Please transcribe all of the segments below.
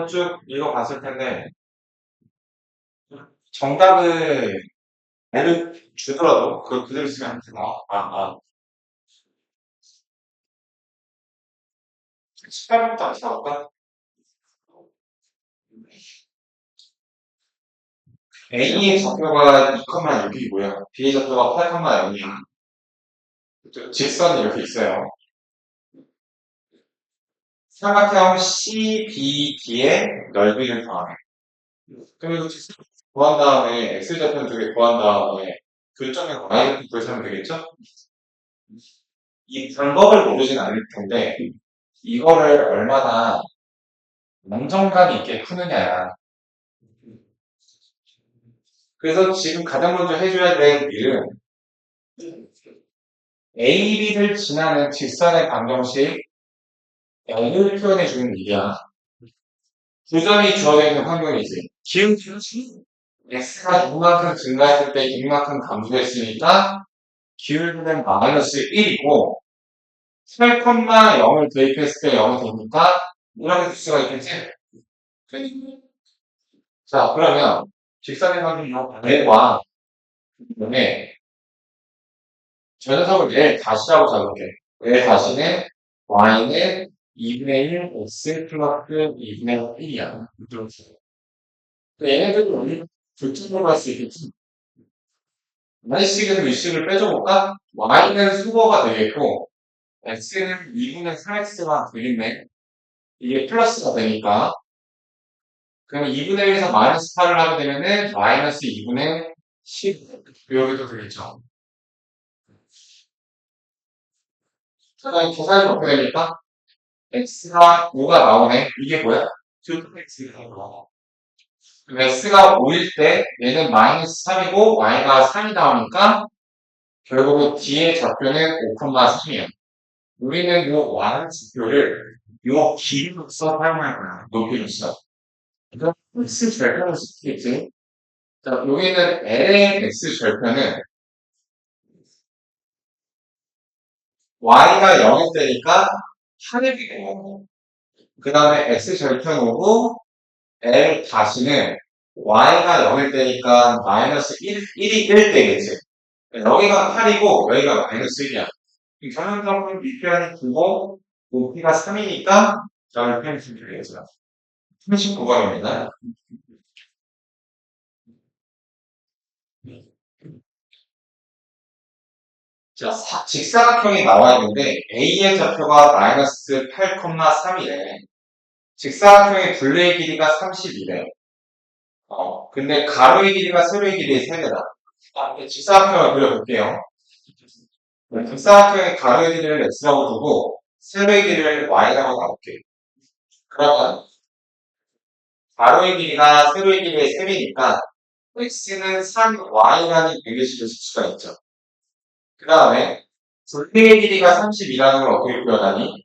쭉 읽어봤을 텐데, 정답을 알려주더라도 그걸 그대로 쓰면 안 되나? 십팔부터 다시 가볼까? A의 좌표가 2,6이고요. B의 좌표가 8,0이야. 직선이 이렇게 있어요. 삼각형 CBD의 넓이를 더하네. 그리고 직선 구한 다음에 X좌표 두 개 구한 다음에 교점에 Y좌표 구해주면 되겠죠? 이 방법을 모르진 않을 텐데, 이거를 얼마나 안정감 있게 푸느냐야. 그래서 지금 가장 먼저 해줘야 될 일은 AB를 지나는 직선의 방정식 L을 표현해주는 일이야. 두 점이 주어져 있는 환경이지. 기울기 X가 이만큼 증가했을 때 이만큼 감소했으니까 기울기는 마이너스 1이고 8,0을 대입했을 때 0이 되니까 이렇게 될 수가 있겠지? 자, 그러면 직선의 방정식 L과 그다음에 저 녀석을 L 다시라고 적을게. L 다시는 Y는 2분의 1 X 플러스 2분의 1이야. 얘네들은 우리 둘째로 갈 수 있겠지. Y식에서 V식을 빼줘볼까? Y는 수거가 되겠고, X는 2분의 4X가 되겠네. 이게 플러스가 되니까. 그러면 2분의 1에서 마이너스 8을 하게 되면은, 마이너스 2분의 10. 여기도 되겠죠. 자, 계산이 어떻게 됩니까? X가 5가 나오네. 이게 뭐야? 2X가 나와. X가 5일 때 얘는 마이너스 3이고 Y가 3이 나오니까 결국은 D의 좌표는 5,3이야. 우리는 요 Y 지표를 요 길이로서 사용할 거야. 높이로서. 그러니까 X 절편을 쓰겠지. 자, 여기는 L의 X 절편은 Y가 0일 때니까 8이고 그 다음에 X 절편 오고 L 다시는 Y가 0일 때니까 마이너스 1이 1 되겠지. 여기가 8이고 여기가 마이너스 1이야. 결론적으로 밑변이 9고 높이가 3이니까 절편이 되겠죠. 39번입니다. 자, 직사각형이 나와 있는데 A의 좌표가 마이너스 8,3이래. 직사각형의 둘레의 길이가 32래. 근데 가로의 길이가 세로의 길이의 3배다. 직사각형을 그려볼게요. 직사각형의 가로의 길이를 x라고 두고 세로의 길이를 y라고 나올게. 그러면 가로의 길이가 세로의 길이의 3배니까 x는 3y라는 공식을 쓸 수가 있죠. 그 다음에 둘레의 길이가 32라는 걸 어떻게 표현하니?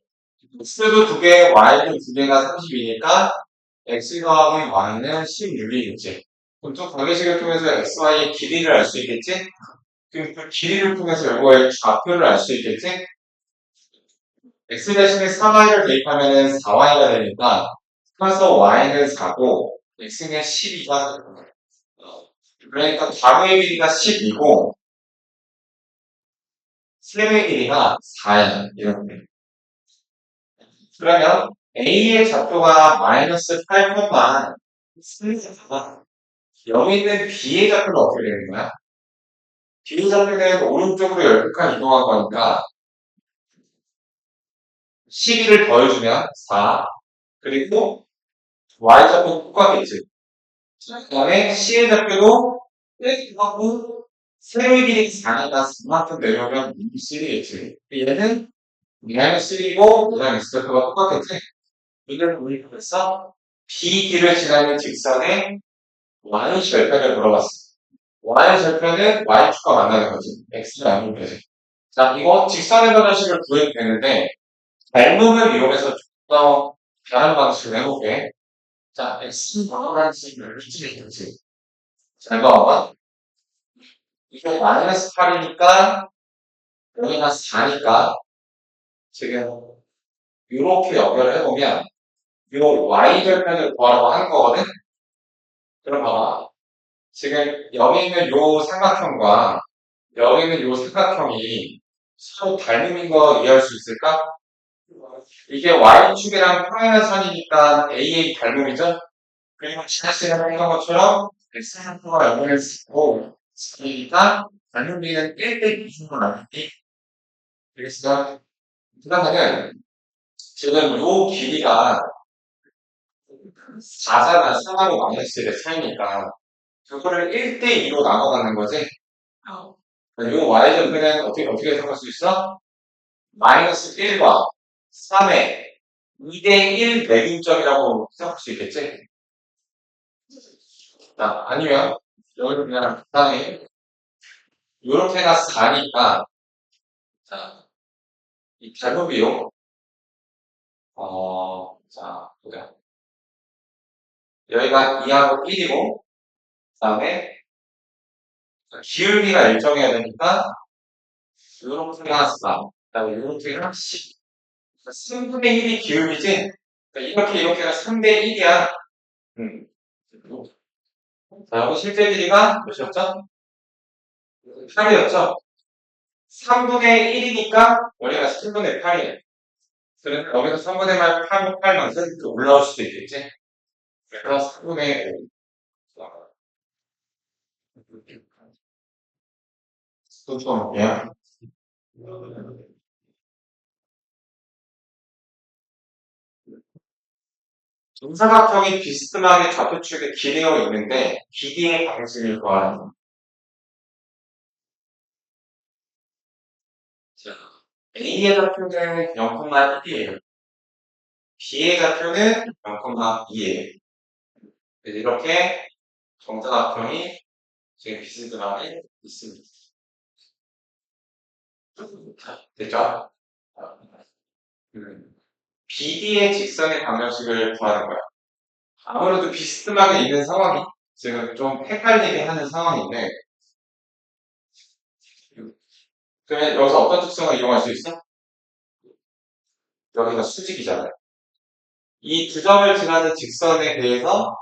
x도 2개, y도 2개가 32니까 x 더하기 y는 16이겠지. 그럼 또 관계식을 통해서 xy의 길이를 알 수 있겠지? 그럼 그 길이를 통해서 이거의 좌표를 알 수 있겠지? x 대신에 3y를 대입하면 4y가 되니까 그래서 y는 4고 x는 12가 되는 그러니까 가로의 길이가 10이고 세로의 길이가 4야. 이렇게. 그러면 a의 좌표가 마이너스 8만 3가 여기 있는 b의 좌표는 어떻게 되는 거야? b의 좌표는 오른쪽으로 10칸 이동한 거니까 12를 더해주면 4 그리고 y좌표 똑같겠지. 그 다음에 c의 좌표도 빼기하고 세로의 길이 4니까 4만큼 내려오면 7이겠지. 얘는 마이너스 1이고 그 다음에 x좌표가 똑같겠지. 이걸 우리가 벌써 b길을 지나는 직선의 y 절편을 물어봤어. y 절편은 y축과 만나는 거지. x가 아니면 되지. 자, 이거 직선의 방정식을 구해도 되는데 닮음을 이용해서 좀 더 다른 방식을 해볼게. 자, x 방정식을 이렇게 잘 봐봐. 이게 마이너스 8이니까 여기가 4니까 지금 이렇게 연결을 해보면 요 y절편을 구하라고 하는 거거든? 그럼 봐봐. 지금 여기 있는 요 삼각형과 여기 있는 요 삼각형이 서로 닮음인 거 이해할 수 있을까? 이게 y축이랑 평행한 선이니까 AA 닮음이죠? 그리고 지난 시간에 했던 것처럼 x함수와 연결을 쓰고 그러니까 닮음비는 1대 2인 건 아니지? 그래서 그러면은 지금 요 길이가 4잖아. 3하고 마이너스 1의 차이니까 그거를 1대 2로 나눠가는 거지? 요 y절편은 어떻게 해석할 수 있어? 마이너스 1과 3의 2대1 매분점이라고 해석할 수 있겠지? 자, 아니면 여기를 그냥 간단히 요렇게가 4니까 자, 이 제곱이요. 자, 보자. 여기가 2하고 1이고 그 다음에 기울기가 일정해야 되니까 요렇게가 4, 그 다음에 요렇게가 10. 3분의 1이 기울기지? 그러니까 이렇게가 3대 1이야. 음. 자, 여기 실제 길이가 몇이었죠? 8이었죠? 3분의 1이니까 여기가 10분의 8이에요. 그래서 여기서 3분의 8만큼 올라올 수도 있겠지? 그래서 3분의 5. 또 써볼게요. 정사각형이 비스듬하게 좌표축에 기대어 있는데 기기의 방식을 구하는 자, A의 좌표는 0,1이에요. B의 좌표는 0,2예요. 이렇게 정사각형이 지금 비스듬하게 있습니다. 됐죠? BD의 직선의 방정식을 구하는 거야. 아무래도 비스듬하게 있는 상황이 지금 좀 헷갈리게 하는 상황인데 그러면 여기서 어떤 특성을 이용할 수 있어? 여기가 수직이잖아요. 이 두 점을 지나는 직선에 대해서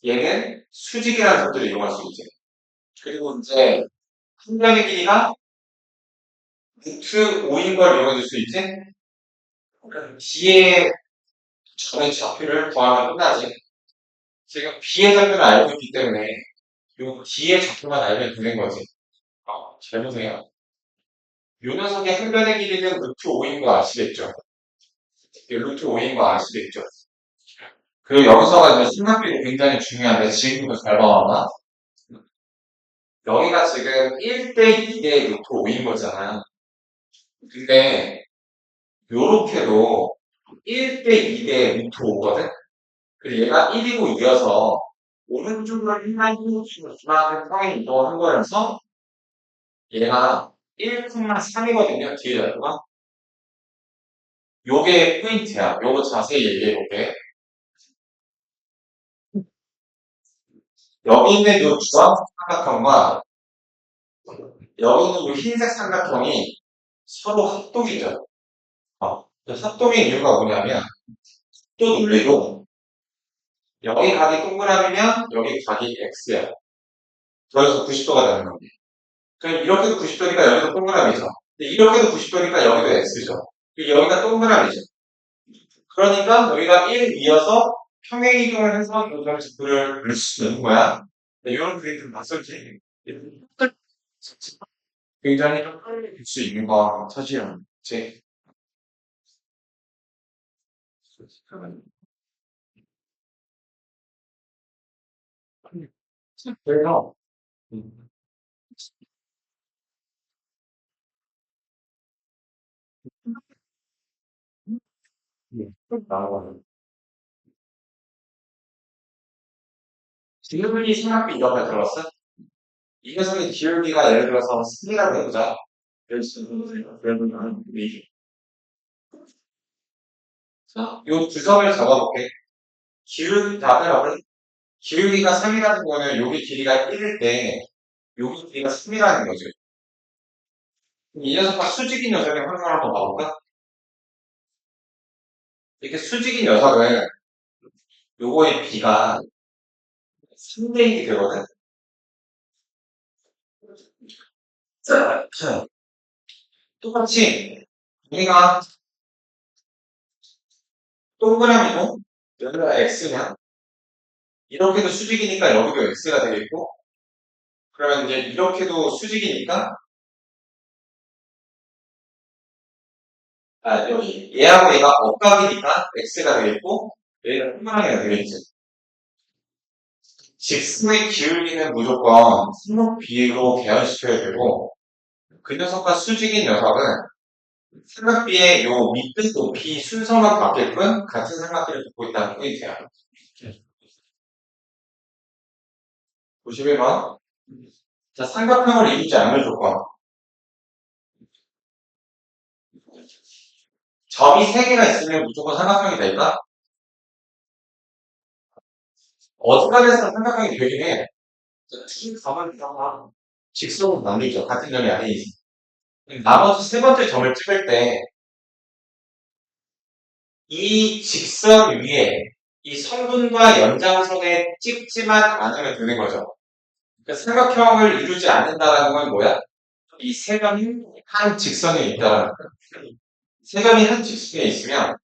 얘는 수직이라는 것들을 이용할 수 있지. 그리고 이제 한 변의 길이가 루트 5인 걸 이용해 줄 수 있지. B의 점의 좌표를 구하면 끝나지. 지금 B의 좌표를 알고 있기 때문에 요 D의 좌표만 알면 되는 거지. 잘 보세요. 요 녀석의 한 변의 길이는 루트 5인 거 아시겠죠? 루트 5인 거 아시겠죠? 그리고 여기서가 이제 삼각비도 굉장히 중요한데 지금도 잘 봐봐봐. 여기가 지금 1대 2대 루트 5인 거잖아. 근데 요렇게도 1대 2대 루트 5거든? 그리고 얘가 1이고 2여서 오른쪽으로 1만 1로 이만큼 평행 이동한 거여서 얘가 1,3이거든요. 뒤에 자료가. 요게 포인트야. 요거 자세히 얘기해 볼게. 여기 있는 요 주황 삼각형과 여기 있는 요 흰색 삼각형이 서로 합동이죠. 합동의 이유가 뭐냐면 또 논리로 여기 각이 동그라미면 여기 각이 x야. 그래서 90도가 되는 겁니다. 그럼 이렇게도 90도니까 여기도 동그라미죠. 근데 이렇게도 90도니까 여기도 x죠. 여기가 동그라미죠. 그러니까 여기가 1, 2여서 평행이동을 해서 요점 직구를 그릴 수 있는 거야. 이런 그림들 낯설지? 굉장히 좀 빨리 볼수 있는 거 사실은. 그치? 그래서 나와요. 기울기 생각비 이런 거 들어봤어? 이 녀석의 기울기가 예를 들어서 3이라고 해보자. 자, 요 두 점을 잡아볼게. 기울기가 3이라는 거는 여기 길이가 1일 때 여기 길이가 3이라는 거죠. 이 녀석과 수직인 녀석의 환경을 한번 봐볼까? 이렇게 수직인 녀석은 요거의 b가 3대 1이 되거든? 자, 똑같이 우리가 동그라미로 여기가 x면 이렇게도 수직이니까 여기도 x가 되겠고 그러면 이제 이렇게도 수직이니까 여기 얘하고 얘가 억각이니까 x가 되겠고 얘가 동그라미가 되겠지. 직선의 기울기는 무조건 삼각비로 계산시켜야 되고 그 녀석과 수직인 녀석은 삼각비의 요 밑에 높이 순서만 바뀔 뿐 같은 삼각비를 갖고 있다는 포인트야. 91번. 자, 삼각형을 이루지 않는 조건. 점이 3개가 있으면 무조건 삼각형이 될까? 어디까지에서 삼각형이 되긴 해. 쭉 가만히 있다가 직선으로 나뉘죠. 같은 점이 아니지. 나머지 세 번째 점을 찍을 때 이 직선 위에 이 선분과 연장선에 찍지만 않으면 되는 거죠. 그러니까 삼각형을 이루지 않는다는 건 뭐야? 이 세 점이 한 직선에 있다는 거야. 세 점이 한 직선에 있으면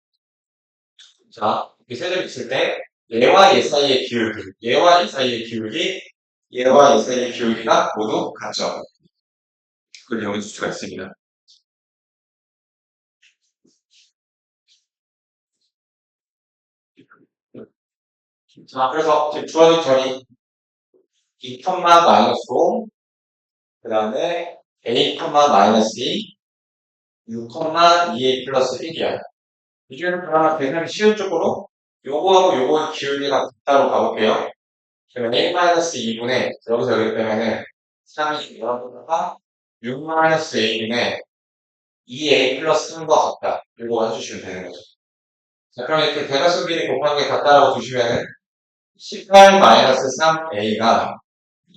자, 이 세 점이 있을 때 얘와 얘 사이의 기울기, 얘와 얘 사이의 기울기, 얘와 얘 사이의 기울기가 모두 같죠. 그걸 이용해 줄 수가 있습니다. 자, 그래서 지금 주어진 점이 2, 마이너스 5, 그 다음에 a, 마이너스 2, 6, 2a 플러스 1이야. 이 중에서 그나마 계산이 쉬운 쪽으로 요거하고 요거의 기울기가 같다로 가볼게요. 그러면 a-2분의 여기서 여기 빼면은 3이 열어보다가 6-a분의 2a 플러스 3과 같다. 이거 해주시면 되는 거죠. 자, 그럼 이렇게 대각선 길이 곱하기 게 같다라고 두시면은 18-3a가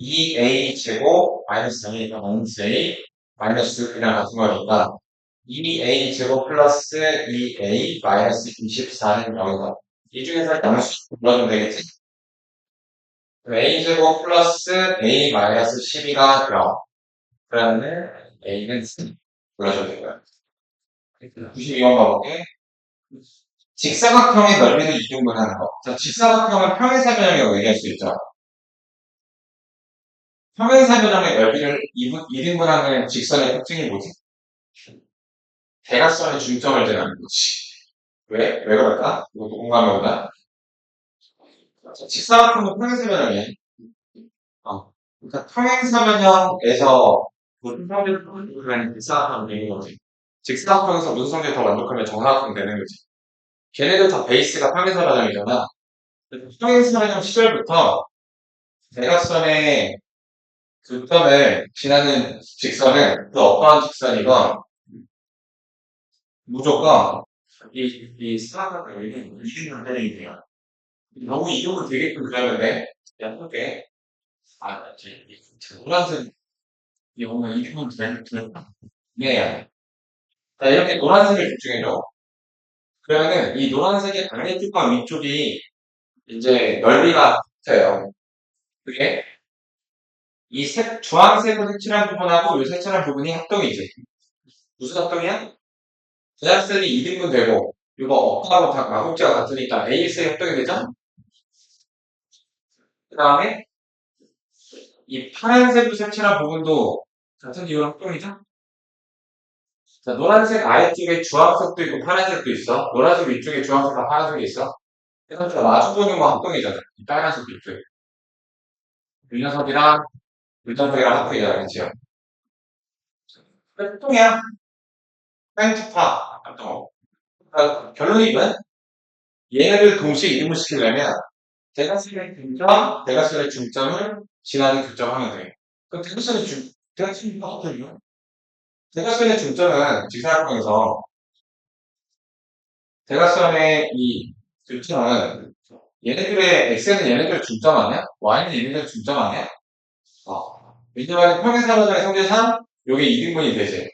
2a 제곱 마이너스 a가 마이너스 a 마이너스 그냥 같은 거니까 2a 제곱 플러스 2a 마이너스 24는 0이다. 이 중에서 양수 불러주면 되겠지? a 제곱 플러스 a 마이너스 12가 0. 그러면 a는 3. 불러줘도 되고요. 92번 가볼게. 직사각형의 넓이를 이등분하는 거. 자, 직사각형은 평행사변형이라고 얘기할 수 있죠. 평행사변형의 넓이를 이등분하는 직선의 특징이 뭐지? 대각선의 중점을 대하는 거지. 왜? 왜 그럴까? 이것도 공감해보자. 직사각형은 평행사변형이야. 그러니까 평행사변형에서 무등성제를 만족하면 직사각형이 되는 거지. 직사각형에서 무등성제를 더 만족하면 정사각형 되는 거지. 걔네들 다 베이스가 평행사변형이잖아. 평행사변형 시절부터 대각선의 교점을 지나는 직선은 그 어떠한 직선이건 무조건 이 사각형이 이등분 되는 돼요. 너무 이동은 되게끔 그려는데 예쁘게 노란색 이거는 이등분 되는 네. 자 이렇게 노란색을 집중해줘. 그러면은 이 노란색의 반대쪽과 위쪽이 이제 넓이가 같아요. 그게 이 주황색으로 색칠한 부분하고 이 색칠한 부분이 합동이지. 무슨 합동이야? 대각선이 2등분 되고 이거 억하고 다 마곡제가 같으니까 AS의 합동이 되죠? 그 다음에 이 파란색으로 색칠한 부분도 같은 이유로 합동이죠? 자, 노란색 아래쪽에 주황색도 있고 파란색도 있어. 노란색 위쪽에 주황색과 파란색이 있어. 그래서 마주보는 거 합동이잖아. 이 빨간색 위쪽에. 이 녀석이랑 이 녀석이랑 합동이잖아. 그치요? 합동이야. 펜투파 합동. 그러니까 결론이 이건 얘네를 동시에 이름을 시키려면 대각선의 중점을 지나는 교점하면 돼. 그럼 대각선의 중점은 대각선의 중점은 직사각형에서 대각선의 이 교점은 얘네들의 x는 얘네들 중점 아니야? y는 얘네들 중점 아니야? 왜냐면 평행사변형의 성질상 요게 2등분이 되지.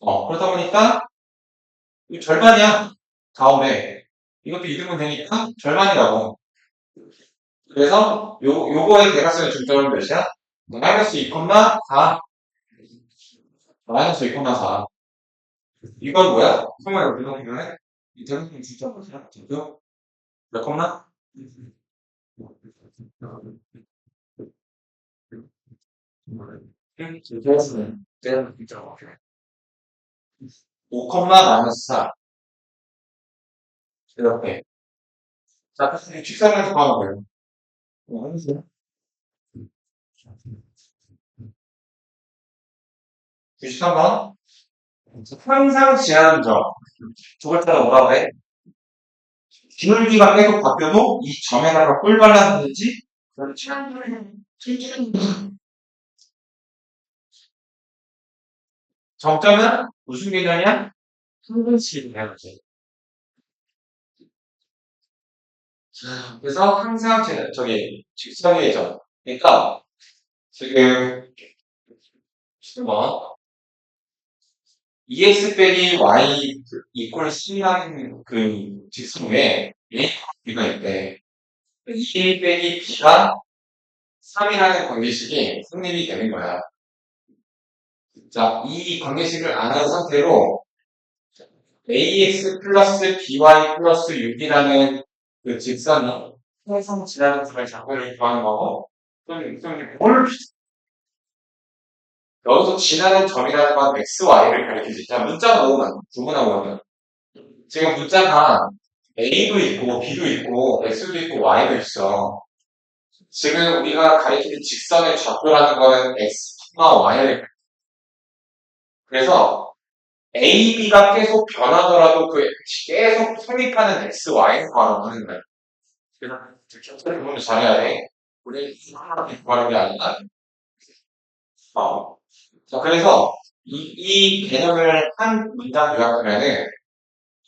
그러다 보니까 이 절반이야. 가운데 이것도 2등분 되니까 절반이라고. 그래서 요거의 대각선의 중점은 몇이야? 마이너스 2,4. 마이너스 2,4. 이건 뭐야? 정말 우리가 보면 이 대각선 중점은 뭐야? 몇 콤마? 대각선은 대각선 중점. 5, 마이너스 4. 이렇게. 자, 직선에서 구하는 거예요. 뭐 하세요? 93번. 항상 지하는 점. 두 글자로 뭐라고 해? 기울기가 계속 바뀌어도 이 점에다가 꿀 발랐는지 그렇지. 정점은 무슨 개념이야? 항상식이 돼야지. 자, 그래서 항상 저기 직선의 점. 그러니까 지금 10번 EX 빼기 Y 이퀄 C라는 그 직선 외에 A가 있대. A 빼기 B가 3이라는 관계식이 성립이 되는 거야. 자, 이 관계식을 아는 상태로 AX 플러스 BY 플러스 6이라는 그 직선이 항상 지나는 점의 좌표를 구하는 거고, 뭘 여기서 지나는 점이라는 건 X, Y를 가리키지. 자, 문자가 오면, 구분하고 오면. 지금 문자가 A도 있고, B도 있고, X도 있고, Y도 있어. 지금 우리가 가리키는 직선의 좌표라는 거는 X, Y를. 그래서 A, B가 계속 변하더라도 그 계속 성립하는 X, Y는 구하는 거야. 그래서 직선을 구분을 잘해야 돼. 우리 하나 구하는 게 아니라. 자, 그래서 이 개념을 한 문장 요약하면은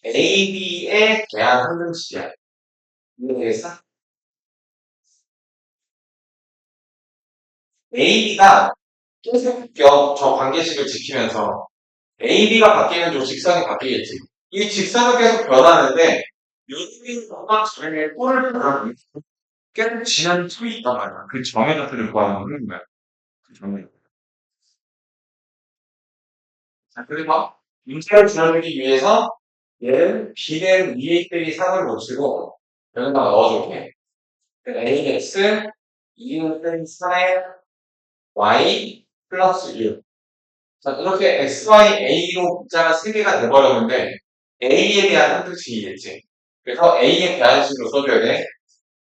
A, B에 대한 항등식이야. 이해되겠어? A, B가 계속 바뀌어. 저 관계식을 지키면서 A, B가 바뀌면 요 직선이 바뀌겠지. 이 직선은 계속 변하는데 요즘인 것과 점의 꼴을 변하는 계속 지난 틈이 있단 말이야. 그 점의 자체를 구하는 거야. 그 점의. 자, 그래서 문제를 줄여주기 위해서 얘는 B는 2A 빼기 3을 놓치고 여기다가 넣어줄게. AX 2는 빼기 4의 Y 플러스 1. 자, 이렇게 X, Y, A로 문자가 3개가 돼버렸는데 A에 대한 항등식이겠지. 그래서 A의 대안식으로 써줘야 돼.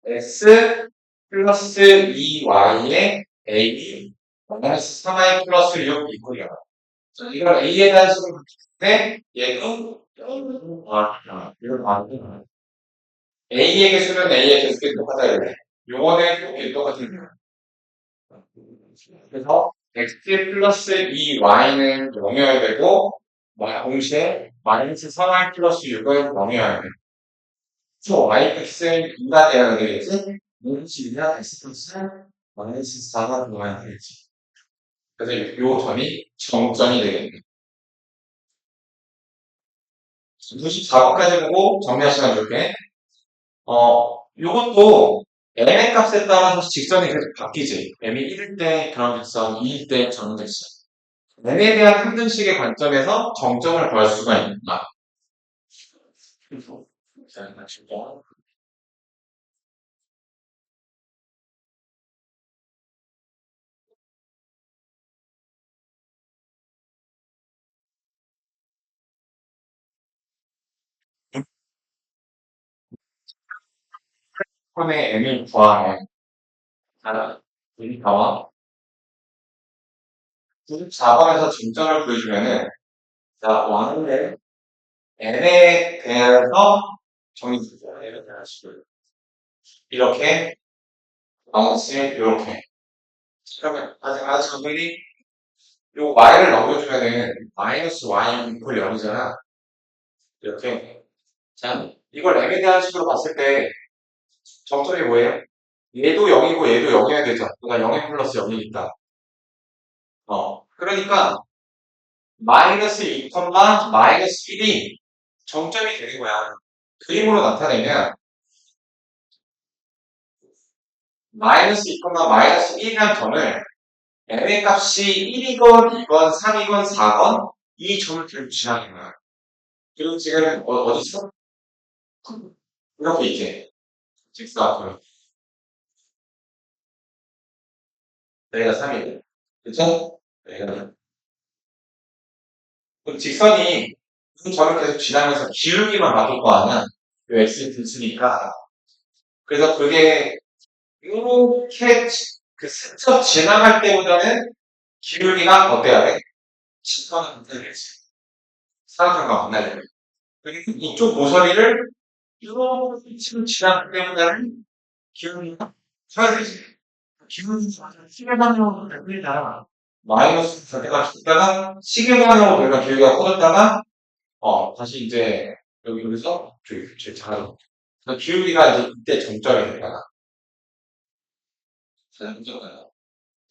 X 플러스 2Y의 A 마이너스 3Y 플러스 6 이퀄이야. 자, 이걸 A에 대한 식으로 붙일 때 얘도 이걸 봐도 A의 개수는 A의 개수끼리 똑같아야 돼. 요거는 똑같이 똑같은 거야. 그래서 x 플러스 2y는 0이어야 되고 동시에 마이너스 3y 플러스 6은 0이어야 돼. 그래서 y 값은 2가 돼야 되겠지? 마이너스 2가 x 플러스 마이너스 4가 들어가야 되겠지. 그래서 요 점이 정점이 되겠네. 94번까지 보고 정리할 시간 줄게. 요것도 m의 값에 따라서 직선이 계속 바뀌지. m이 1일 때 그런 직선, 2일 때 저런 직선. m에 대한 항등식의 관점에서 정점을 구할 수가 있다. 자, 진짜. 폰의 m을 구하면, 하나, 여기 나와. 94번에서 정점을 구해주면은, 자, 왕의 m에 대해서 정의해주세요. m에 대한 식을. 이렇게, 마이너스 이렇게. 그러면, 아직 우리 요 y를 넘겨주면은, 마이너스 y 이퀄 0이잖아. 이렇게. 자, 이걸 m에 대한 식으로 봤을 때, 정점이 뭐예요? 얘도 0이고 얘도 0이어야 되죠. 그러니까 0의 플러스 0이니까. 그러니까 마이너스 2, 마이너스 1이 정점이 되는 거야. 그림으로 나타내면 마이너스 2, 마이너스 1이라는 점을 m의 값이 1이건 2건 3이건 4건 이 점을 계속 지나는 거야. 그리고 지금 어디 있어? 이렇게 있지. 직사각형. 여기가 3이래. 그쵸? 여기가. 그럼 직선이 이 점을 계속 지나면서 기울기만 바뀔 거 아니야? 요 x의 분수니까. 그래서 그게 이렇게 그 스쳐 지나갈 때보다는 기울기가 어때야 돼? 직선은 만나야지. 사각형과 만나야 돼. 그리고 이쪽 모서리를 이렇게 치고 지나갈 때보다는 기울기가 커야 되지. 기울기가 시계 방향으로 돌리다가 마이너스 절대가 죽다가 시계 방향으로 돌리면 기울기가 커졌다가 다시 이제 여기서 저기 작아져. 그래서 기울기가 이제 이때 정점이 되다가 정점이야.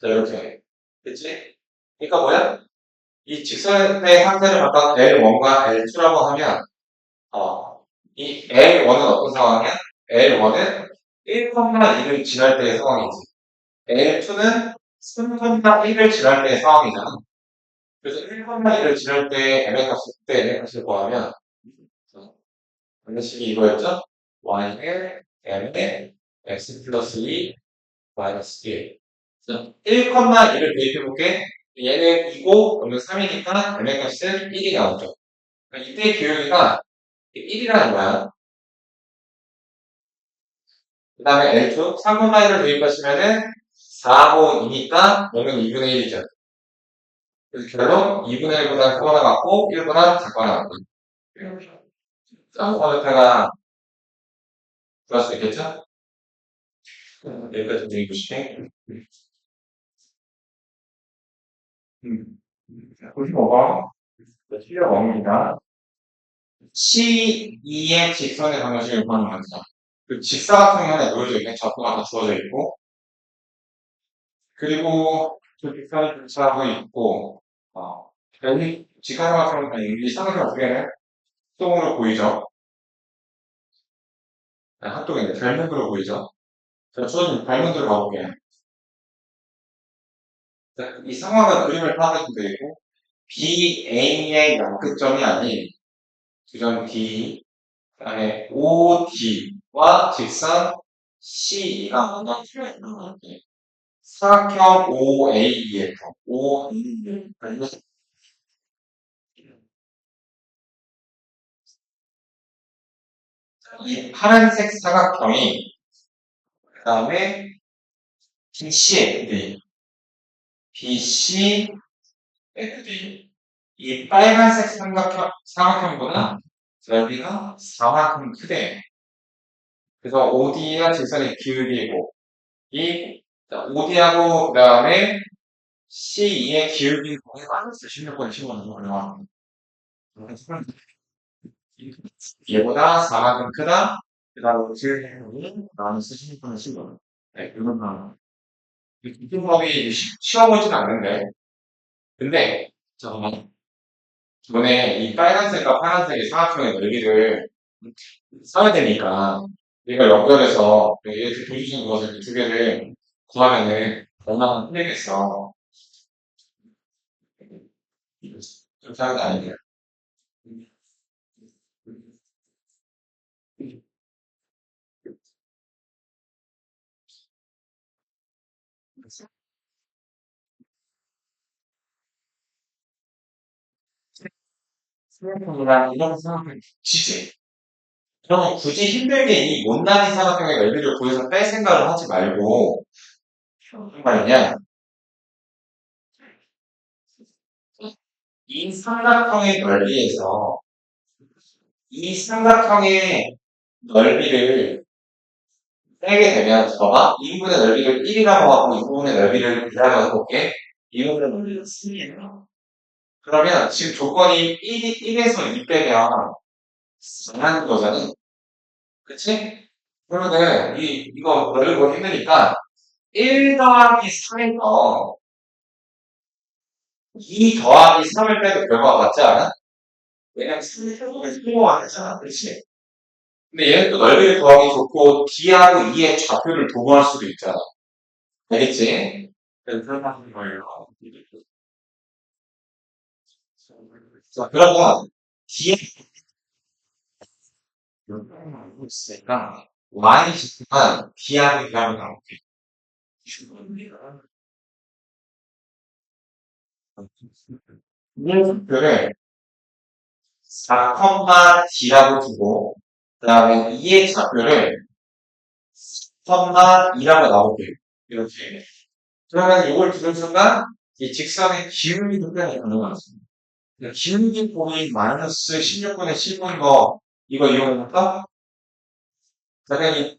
자 이렇게 됐지? 그러니까 뭐야? 이 직선의 상태를 각각 L1과 L2라고 하면 이 L1은 어떤 상황이야? L1은 1,2를 지날 때의 상황이지. L2는 3,1을 지날 때의 상황이잖아. 그래서 1,2를 지날 때 M의 값을 그때 M의 값을 구하면 방식이 이거였죠? Y의 M의 X 플러스 2 마이너스 1. 1,1을 대입해볼게. 얘는 2고, 그러면 3이니까 M의 값은 1이 나오죠. 그러니까 이때 기울기가 1이라는 거야. 그 다음에 L2, 3,1을 대입하시면은 4고 2니까 오면 2분의 1이죠. 그래서 결론 2분의 1보다 크거나 같고 1보다 작거나 같고. 쌍꺼풀가 구할 수 있겠죠? 여기까지 드리고싶게 보시 뭐가 실력 없습니다. C2의 직선의 방정식을 구하는 거죠. 그 직사각형면에 놓여져 있는 좌표가 다 주어져 있고, 그리고 그 직선이 교차하고 있고, 여기 직사각형은 이 삼각형 두 개는 합동으로 보이죠? 네, 합동인데 닮은으로 보이죠? 제가 주어진 닮은으로 가볼게요. 자, 이 상황의 그림을 파악해주면 되겠고, BA의 양끝점이 아닌 규정 D, 그 다음에 OD와 직선 CE가 하나 사각형 OA에서 이 파란색 사각형이 그 다음에 BC, FD 이 빨간색 사각형보다 넓이가 4만큼 크대. 그래서 OD와 직선의 기울기고 이 OD하고 그 다음에 C2의 기울기 공에 마이너스 16번 15는 얼마? 얘보다 4만큼 크다. 그 다음에 기울기 마이너스 16번 15. 네, 이건 나. 이 기준법이 쉬워 보이진 않는데. 근데, 잠깐만. 이번에 이 빨간색과 파란색의 사각형의 넓이를 써야 되니까, 얘가 연결해서 이렇게 보여주신 것을 두 개를 구하면은 얼마나 힘들겠어. 그렇게 하는 게 아니에요. 생각보다 이런 사람을 굳이, 그럼 굳이 힘들게 이 못난이 사각형의 넓이를 구해서 뺄 생각을 하지 말고, 무슨 말이냐, 이 삼각형의 넓이에서 이 삼각형의 넓이를 빼게 되면, 봐봐, 이 부분의 넓이를 1이라고 하고 이 부분의 넓이를 2라고 해볼게. 이 부분의 넓이를 3이에요. 그러면 지금 조건이 1에서 2 빼면 4라는 거잖아. 그치? 그러면은 이거 넓이 보기 힘드니까 1 더하기 3에서 2 더하기 3을 빼도 결과가 같지 않아? 왜냐면 3이 결국은 소모가 되잖아. 그렇지? 근데 얘는 또 넓이를 구하기 좋고 D하고 E의 좌표를 도모할 수도 있잖아. 알겠지? 그래서 그런 거예요. 자, 그러면 D에 알고 있으니까 y 지수만 D하고 E하고 나올게. 이 좌표를 4, D라고 두고 그 다음에 E의 좌표를 2라고 나올게요. 이렇게. 그러면 이걸 들은 순간 이 직선의 기울기 표현이 가능하습니다. 기울기 곱이 마이너스 16분의 7분인 거 이거 이용해볼까? 그러면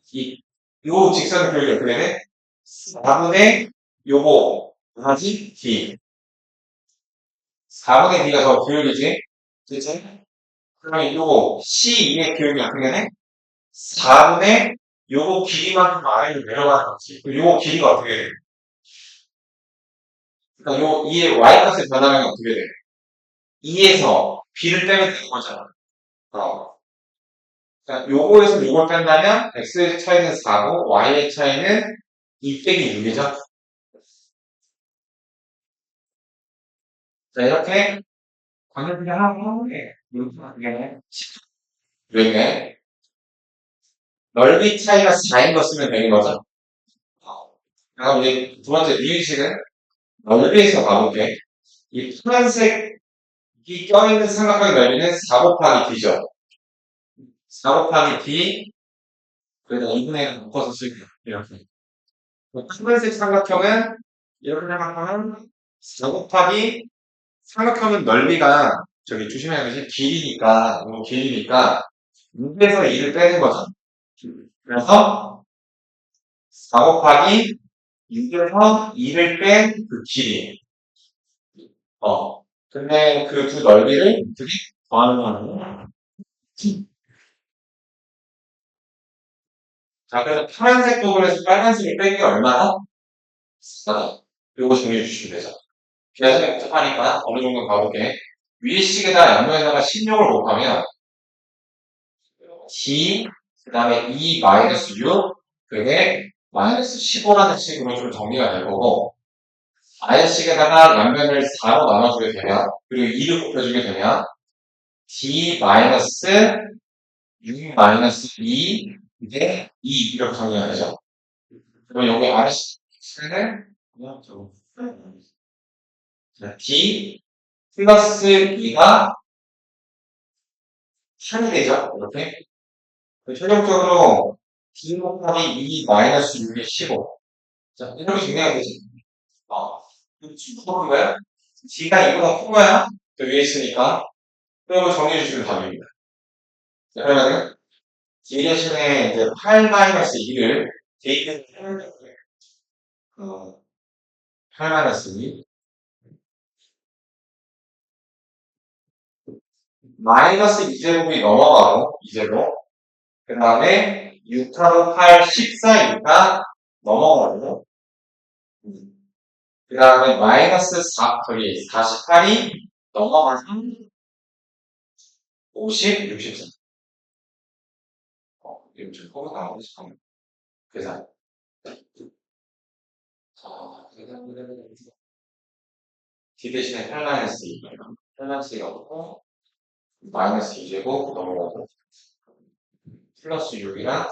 요 직선의 기울기 어떻게 돼? 4분의 요거 하지 D 4분의 D가 더 기울기지? 그치? 그러면 요거 C2의 기울기 어떻게 돼? 4분의 요거 길이만큼 아래로 내려가는 거지. 그럼 요거 길이가 어떻게 돼? 그러니까 요 2의 y값의 변화량이 어떻게 돼? 2에서 b를 빼면 되는 거잖아. 그러니까 요거에서 요걸 뺀다면 x의 차이는 4고 y의 차이는 2 빼기 6이죠. 자 이렇게 관계들이 하고 이렇게 이렇게 넓이 차이가 4인 거 쓰면 되는 거죠. 그럼 이제 두 번째 미유식은 넓이에서 가볼게. 이 파란색이 껴있는 삼각형의 넓이는 4 곱하기 d죠. 4 곱하기 d 그래서 2분의 1을 묶어서 쓸게요. 이렇게. 파란색 삼각형은 이렇게 생각하면 4 곱하기 삼각형은 넓이가 저기 조심해야 되지 길이니까 이거 길이니까 6에서 2를 빼는 거죠. 그래서 4 곱하기 6에서 2를 뺀 그 길이. 근데 그 두 넓이를 둘이 더하는 거는 자 그래서 파란색 부분에서 빨간색을 빼기 얼마나? 4다. 요거 정리해 주시면 되죠. 계산이 복잡하니까 어느 정도 가볼게. 위에 식에다 양면에다가 16을 곱하면 D 그 다음에 2 마이너스 6 그게 마이너스 15라는 식으로 좀 정리가 될 거고 아래식에다가 양면을 4로 나눠주게 되면 그리고 2를 곱해주게 되면 D 마이너스 6 마이너스 2 이게 2 이렇게 정리가 되죠. 그럼 여기 아래식은 그냥 저거 D 플러스 2가 3이 되죠. 이렇게 최종적으로 D 곱하기 2 마이너스 6이 15. 자, 이렇게 정리가 되지. 무슨 거야? D가 이보다 큰 거야. 또 위에 있으니까. 그럼 정리해 주시면 답입니다. 자, 그러면은 D 대신에 이제 8 마이너스 2를 대입해서 어, 8 마이너스 2 마이너스 2제곱이 넘어가고 2제곱 그 다음에 6하고 8 14이니까 넘어가고 그 다음에 마이너스 4 저기 48이 넘어가서 50, 64 이거 좀 포가 나오고 싶어 계산 D 대신에 8 마이너스 2 8 마이너스 2가 없고 마이너스 2제곱 넘어가고 플러스 6이랑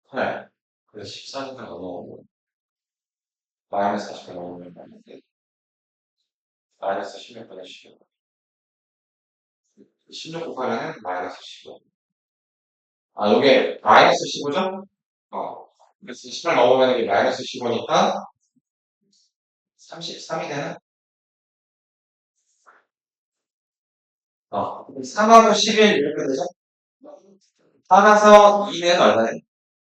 8 그래서 14니까 넘어가고 마이너스 40가 넘어가면 마이너스 16분의 16 16 곱하면 마이너스 15 요게 마이너스 15죠? 그래서 18 넘어가면 이게 마이너스 15니까 33이 되나? 3하고 11 이렇게 되죠? 따라서 2는 얼마네?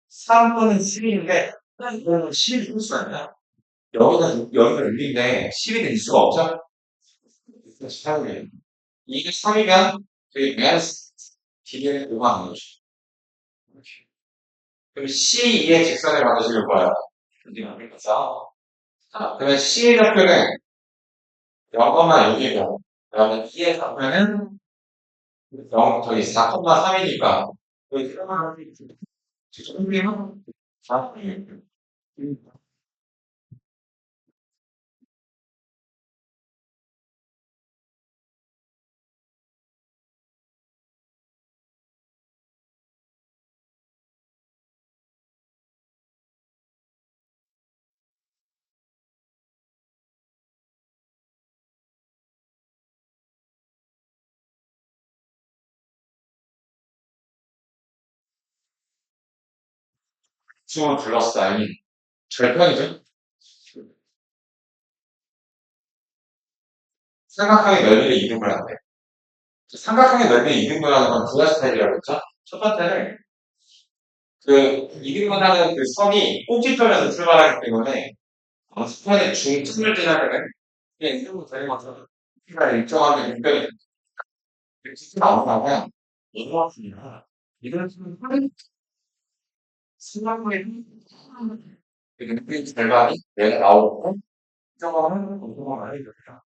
3분은 10인데 이거는 11이 풀 수가 있나? 여기가 6인데 10이 될 수가 없죠? 13이에요. 이게 3이면 저기 마이너스 D를 요구하는 거죠. 그럼 C2의 직선을 만드시면 뭐예요? 그래서 그러면 C의 좌표는 0,6이고 그러면 E의 좌표는 0, 저기 4,3이니까 수을 둘러싸인 절편이죠. 삼각형의 넓이를 이등분 한대. 삼각형의 넓이를 이등분 하는 건 두 가지 스타일이라고 했죠. 첫 번째는 이등분하는 그 선이 꼭지점에서 출발하기 때문에 스판의 중점을 지나는 그냥 이등분 되는 것처럼 일정하게 연결이 나오다가 이루어집니다. 이런 생각의 그 결과이 내가 나오고 일정하는 공통을 알게 됩니다.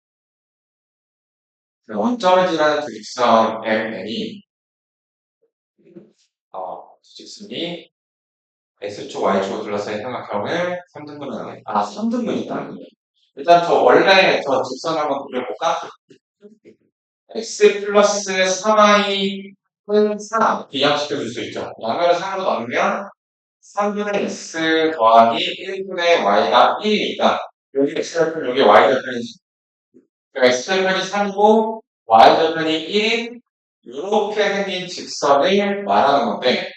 원점을 지나는 두 직선 MN이 직선이 S축, Y축을 둘러싸인 삼각형을 3등분을 하네. 3등분이 있다는 거예요. 일단 원래 저 직선 한번 그려볼까? X 플러스 3Y는 4 이항시켜줄 수 있죠. 양면을 3으로 나누면 3분의 X 더하기 1분의 Y가 1이니까 여기 X절편, 여기 Y절편이지. X절편이 3이고 Y절편이 1인 이렇게 생긴 직선을 말하는 건데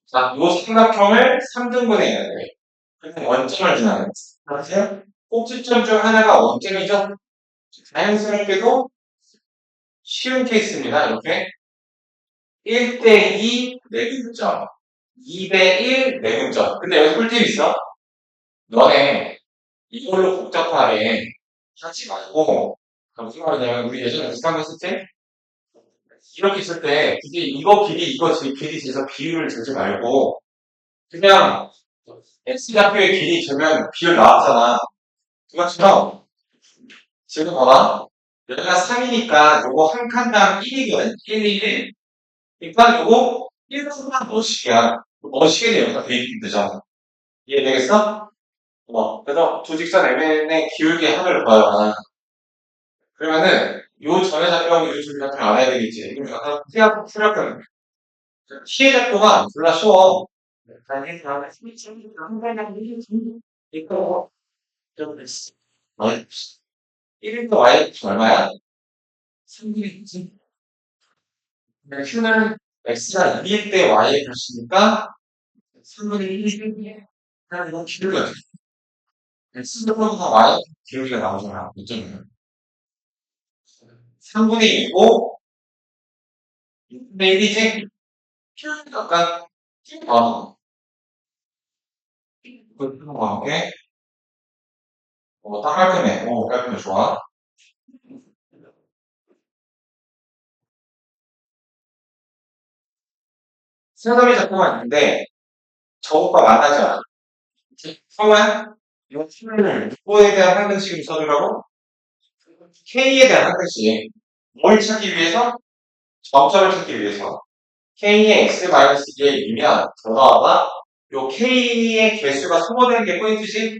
자, 이 삼각형을 3등분해 해야 돼. 그래서 원점을 지나는 거지. 꼭지점 중 하나가 원점이죠. 자연스럽게도 쉬운 케이스입니다. 이렇게 1대2 내분점, 2대1 내분점. 근데 여기 꿀팁 있어. 너네 이걸로 복잡하게 하지 말고 무슨 말이냐면 우리 예전에 비슷한 거 쓸 때 이렇게 쓸 때 굳이 이거 길이 이거 길이 재서 비율을 재지 말고 그냥 X좌표의 길이 재면 비율 나왔잖아. 그것처럼 지금 봐봐. 여기가 3이니까 요거 한 칸당 1이거든. 1, 1. 그러니까 요거 1칸당 뭐씩이야. 뭐씩이 여기다 대입이 되잖아. 이해되겠어? 그래서 두 직선 MN의 기울기 합을 봐요. 그러면은 요 전의 좌표하고 요 전의 좌표를 알아야 되겠지. 이거 약간 수력은 T의 좌표가 졸라 쉬워. 이거 좀 1인도 Y 얼마야? 3분의 2지. Q는 X가 2일 때 Y에 겹치니까 3분의 1이 그냥 이건 기울기가 돼. X제곱보다 Y 기울기가 나오잖아. 어쩌면 3분의 2고 6분의 1이지? Q는 약간 오케이. 딱 깔끔해. 깔끔해. 좋아. 세점이 자꾸만 있는데 저것과 만나지 않아. 성우야? 이거 Q를 누구에 대한 한 글씨를 써주라고? K에 대한 한 글씨. 뭘 찾기 위해서? 점점을 찾기 위해서. K의 X-1이면 들어가봐. 요 K의 개수가 소모되는 게 포인트지?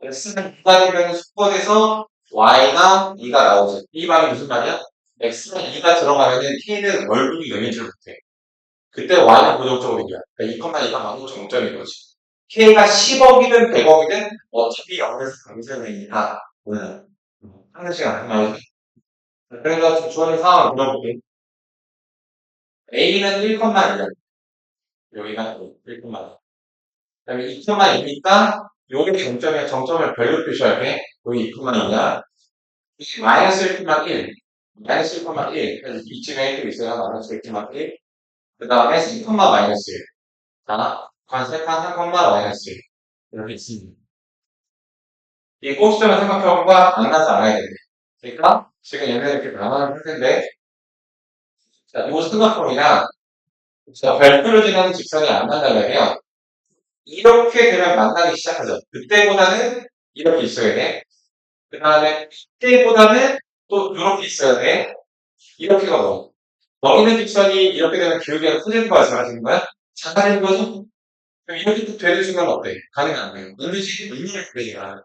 X는 2가 되면 소모돼서 Y가 2가 나오지. 이 말이 무슨 말이야? X가 2가 들어가면은 K는 얼굴이 열리지를 못해. 그때 Y는 고정적으로 2야. 그러니까 2,2가 나오고 정점인 거지. K가 10억이든 100억이든 어차피 0에서 강세이니까 하나씩 안 나오지. 그래서 주어진 상황을 물어볼게. A는 1,1이야. 여기가 1,1. 그다음에 2,2니까 요게 정점이야. 정점을 별로 표시할게. 여기 2,2냐. 마이너스 1,1. 마이너스 1,1. 그래서 이쯤에 1도 있어요. 마이너스 1,1. 그 다음에 3, 마이너스 1. 자, 관 3칸 3, 마이너스 1. 이렇게 있습니다. 이 꼭지점의 삼각형과 만나지 않아야 돼. 그러니까 지금 얘네들 이렇게 나눠는 상태인데 자, 요 삼각형이랑 별표를 지나는 직선이 안 만나려면 이렇게 되면 만나기 시작하죠. 그때보다는 이렇게 있어야 돼. 그 다음에 그때보다는 또 이렇게 있어야 돼. 이렇게 가고 넘는 직선이 이렇게 되면 기울기가 커지는 거야, 작아지는 거야? 작아지는 거죠? 그럼 이렇게 또 되는 순간 어때? 가능한 거예요. 반드시 능력을 되니까.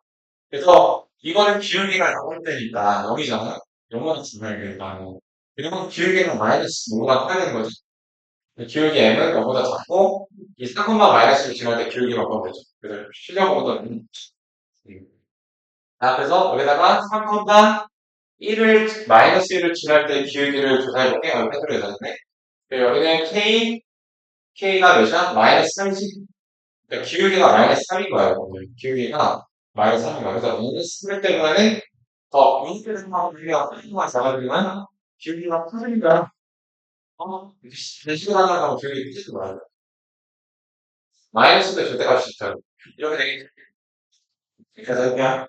그래서 이거는 기울기가 0대니까 0이잖아. 0보다 작아야겠다. 그리고 기울기는 마이너스 5보다 커야 되는 거지. 기울기 m은 0보다 작고 이 3, 마이너스를 지날 때 기울기가 바꿔 되죠. 그래서 실력보다는 그래서 여기다가 3, 1을 마이너스 1을 지날 때 기울기를 조사해 볼게요. 여기 해드려야 되는데 여기는 k가 몇이야? 마이너스 30. 그러니까 기울기가 마이너스 3인 거예요. 오늘. 기울기가 마이너스 3인 거예요. 그래서 마이너스 3 때문에는 더 인식을 생각하고 기울기가 커진 거가 작아지면 기울기가 커지니까 대식을 하려고 하면 기울기 커지는 거예요. 마이너스 때 절대값이 있죠. 이렇게 되겠죠. 그래서 그냥